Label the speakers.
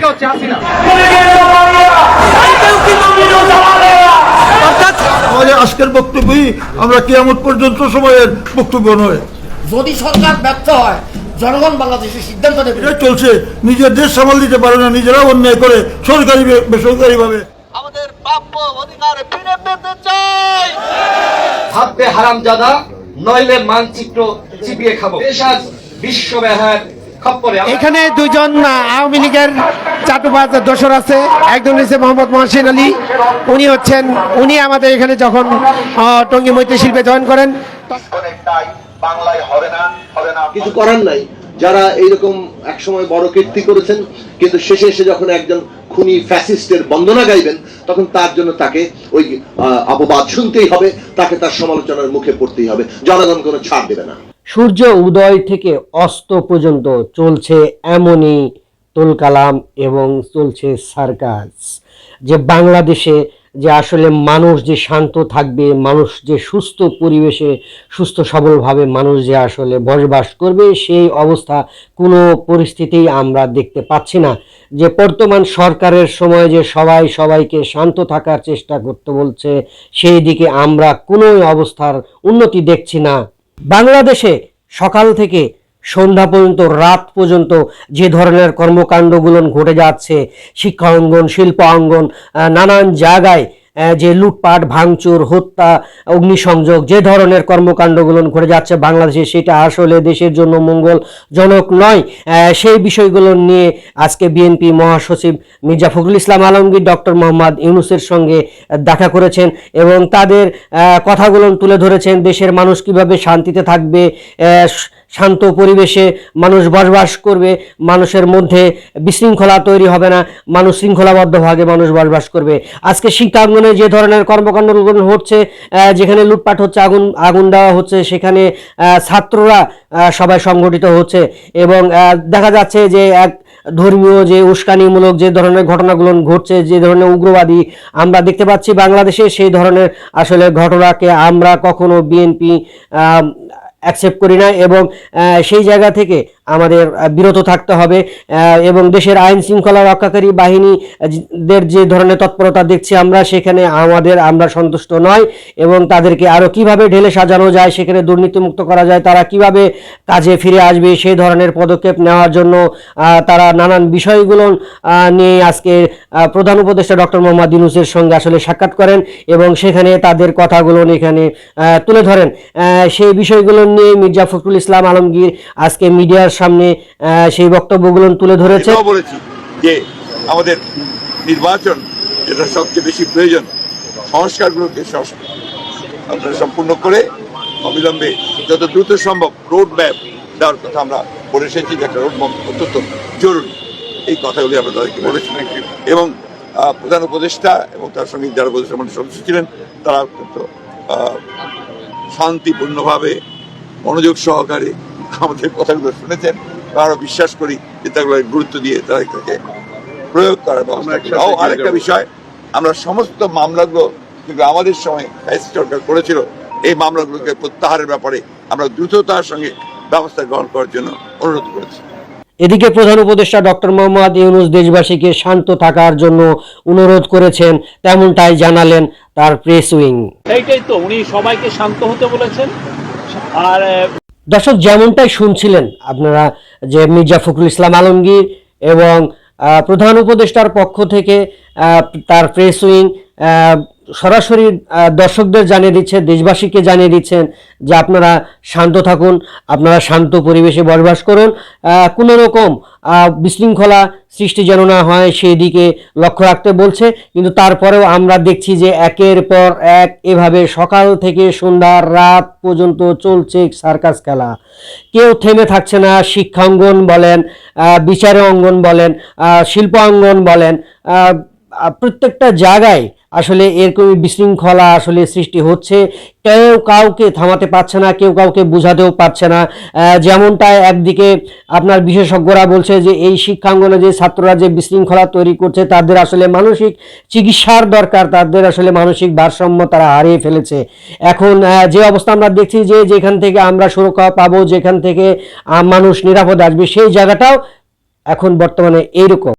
Speaker 1: শিক্ষা হচ্ছে হাসিনা।
Speaker 2: আমাদের আজকের বক্তব্যই আমরা কিয়ামত পর্যন্ত সময়ের বক্তব্য নয়।
Speaker 3: যদি সরকার ব্যর্থ হয়, জনগণ বাংলাদেশের সিদ্ধান্ত নেবে।
Speaker 2: চলছে, নিজের দেশ সামাল দিতে পারে না, নিজেরা অন্যায় করে সরকারি বেসরকারি ভাবে
Speaker 4: আমাদের প্রাপ্য অধিকার ফিরে পেতে চাই।
Speaker 1: থাকবে হারামজাদা, নইলে মানচিত্র চিপিয়ে খাবো। দেশ আজ বিশ্বব্যাহার খপ্পরে।
Speaker 5: এখানে দুইজন আওয়ামী লীগের চাটুবাজ দোসর আছে। একজন হচ্ছে মোহাম্মদ মহসিন আলী, উনি আমাদের এখানে যখন টঙ্গী মৈত্রী শিল্পে জয়েন করেন,
Speaker 4: বাংলায় হবে না, হবে না,
Speaker 6: কিছু করার নাই। যারা এইরকম একসময় বড় কীর্তি করেছেন, কিন্তু শেষে এসে যখন একজন খুনি ফ্যাসিস্টের বন্দনা গাইবেন, তখন তার জন্য তাকে ওই অপবাদ শুনতেই হবে, তাকে তার সমালোচনার মুখে পড়তেই হবে। জনগণ কোনো ছাড় দেবে না।
Speaker 7: সূর্য উদয় থেকে অস্ত পর্যন্ত চলছে এমনই তোলকালাম এবং চলছে সার্কাস, যে বাংলাদেশে যে আসলে মানুষ যে শান্ত থাকবে, মানুষ যে সুস্থ পরিবেশে সুস্থ সবলভাবে মানুষ যে আসলে বসবাস করবে, সেই অবস্থা কোনো পরিস্থিতিই আমরা দেখতে পাচ্ছি না। যে বর্তমান সরকারের সময় যে সবাইকে শান্ত থাকার চেষ্টা করতে বলছে, সেই দিকে আমরা কোনো অবস্থার উন্নতি দেখছি না। বাংলাদেশে সকাল থেকে সন্ধ্যা পর্যন্ত, রাত পর্যন্ত যে ধরনের কর্মকাণ্ডগুলো ঘটে যাচ্ছে, শিক্ষা অঙ্গন, শিল্প অঙ্গন, নানান জায়গায় যে লুটপাট, ভাঙচুর, হত্যা, অগ্নিসংযোগ, যে ধরনের কর্মকাণ্ডগুলো ঘটে যাচ্ছে বাংলাদেশে, সেটা আসলে দেশের জন্য মঙ্গলজনক নয়। সেই বিষয়গুলো নিয়ে আজকে বিএনপি মহাসচিব মির্জা ফখরুল ইসলাম আলমগীর ডক্টর মোহাম্মদ ইউনূসের সঙ্গে দেখা করেছেন এবং তাদের কথাগুলো তুলে ধরেছেন। দেশের মানুষ কিভাবে শান্তিতে থাকবে, শান্ত পরিবেশে মানুষ বসবাস করবে, মানুষের মধ্যে বিশৃঙ্খলা তৈরি হবে না, মানুষ শৃঙ্খলাবদ্ধভাবে মানুষ বসবাস করবে। আজকে শিক্ষাঙ্গনে যে ধরনের কর্মকাণ্ডগুলো হচ্ছে, যেখানে লুটপাট হচ্ছে, আগুন দেওয়া হচ্ছে, সেখানে ছাত্ররা সবাই সংগঠিত হচ্ছে এবং দেখা যাচ্ছে যে এক ধর্মীয় যে উস্কানিমূলক যে ধরনের ঘটনাগুলো ঘটছে, যে ধরনের উগ্রবাদী আমরা দেখতে পাচ্ছি বাংলাদেশে, সেই ধরনের আসলে ঘটনাকে আমরা কখনো বিএনপি অ্যাকসেপ্ট করি না এবং সেই জায়গা থেকে আমাদের বিরত থাকতে হবে এবং দেশের আইন শৃঙ্খলা রক্ষাকারী বাহিনীদের যে ধরনের তৎপরতা দেখছি আমরা, সেখানে আমরা সন্তুষ্ট নয় এবং তাদেরকে আরও কিভাবে ঢেলে সাজানো যায়, সেখানে দুর্নীতিমুক্ত করা যায়, তারা কিভাবে কাজে ফিরে আসবে, সেই ধরনের পদক্ষেপ নেওয়ার জন্য তারা নানান বিষয়গুলো নিয়ে আজকে প্রধান উপদেষ্টা ডক্টর মোহাম্মদ ইউনূসের সঙ্গে আসলে সাক্ষাৎ করেন এবং সেখানে তাদের কথাগুলো এখানে তুলে ধরেন। সেই বিষয়গুলো নিয়ে মির্জা ফখরুল ইসলাম আলমগীর আজকে মিডিয়ার সামনে সেই বক্তব্যগুলো তুলে ধরেছে।
Speaker 8: বলেছি যে আমাদের নির্বাচন যেটা সবচেয়ে বেশি প্রয়োজন, সংস্কারগুলোকে আপনারা সম্পূর্ণ করে অবিলম্বে যত দ্রুত সম্ভব রোড ম্যাপ দেওয়ার কথা আমরা বলে এসেছি। একটা রোড ম্যাপ অত্যন্ত জরুরি, এই কথাগুলি আমরা তাদেরকে বলেছি এবং প্রধান উপদেষ্টা এবং তার সঙ্গে যারা উপদেষ্টা মানে সদস্য ছিলেন, তারা অত্যন্ত শান্তিপূর্ণভাবে মনোযোগ সহকারে আমাদের কথাগুলো শুনেছেন। আরো বিশ্বাস করি যে তাগুলো গুরুত্ব দিয়ে তারা এটাকে প্রয়োগ করার ব্যবস্থা করে। আরেকটা বিষয়, আমরা সমস্ত মামলাগুলো কিন্তু আমাদের সময় সরকার করেছিল, এই মামলাগুলোকে প্রত্যাহারের ব্যাপারে আমরা দ্রুততার সঙ্গে ব্যবস্থা গ্রহণ করার জন্য অনুরোধ করেছি।
Speaker 7: এদিকে প্রধান উপদেষ্টা ডক্টর মোহাম্মদ ইউনূস দেশবাসীকে শান্ত থাকার জন্য অনুরোধ করেছেন, তেমনটাই জানালেন তার প্রেস উইং।
Speaker 9: এইটাই তো উনি সবাইকে শান্ত হতে বলেছেন। আর
Speaker 7: দর্শক, যেমনটাই শুনছিলেন আপনারা যে মির্জা ফখরুল ইসলাম আলমগীর এবং প্রধান উপদেষ্টার পক্ষ থেকে তার প্রেস উইং সরাসরি দর্শকদের জানিয়ে দিচ্ছে, দেশবাসীকে জানিয়ে দিচ্ছেন যে আপনারা শান্ত থাকুন, আপনারা শান্ত পরিবেশে বসবাস করুন, কোনো রকম বিশৃঙ্খলা সৃষ্টি যেন না হয় সেই দিকে লক্ষ্য রাখতে বলছে। কিন্তু তারপরেও আমরা দেখছি যে একের পর এক এভাবে সকাল থেকে সন্ধ্যা রাত পর্যন্ত চলছে সার্কাস খেলা, কেউ থেমে থাকছে না। শিক্ষাঙ্গন বলেন, বিচার অঙ্গন বলেন, শিল্পাঙ্গন বলেন, প্রত্যেকটা জায়গায় আসলে এরকমই বিশৃঙ্খলা আসলে সৃষ্টি হচ্ছে। কেউ কাউকে থামাতে পারছে না, কেউ কাউকে বোঝাতেও পারছে না। যেমনটা একদিকে আপনার বিশেষজ্ঞরা বলছে যে এই শিক্ষাঙ্গনে যে ছাত্ররা যে বিশৃঙ্খলা তৈরি করছে, তাদের আসলে মানসিক চিকিৎসার দরকার, তাদের আসলে মানসিক ভারসাম্য তারা হারিয়ে ফেলেছে। এখন যে অবস্থা আমরা দেখছি যে যেখান থেকে আমরা সুরক্ষা পাবো, যেখান থেকে মানুষ নিরাপদে আসবে, সেই জায়গাটাও এখন বর্তমানে এইরকম।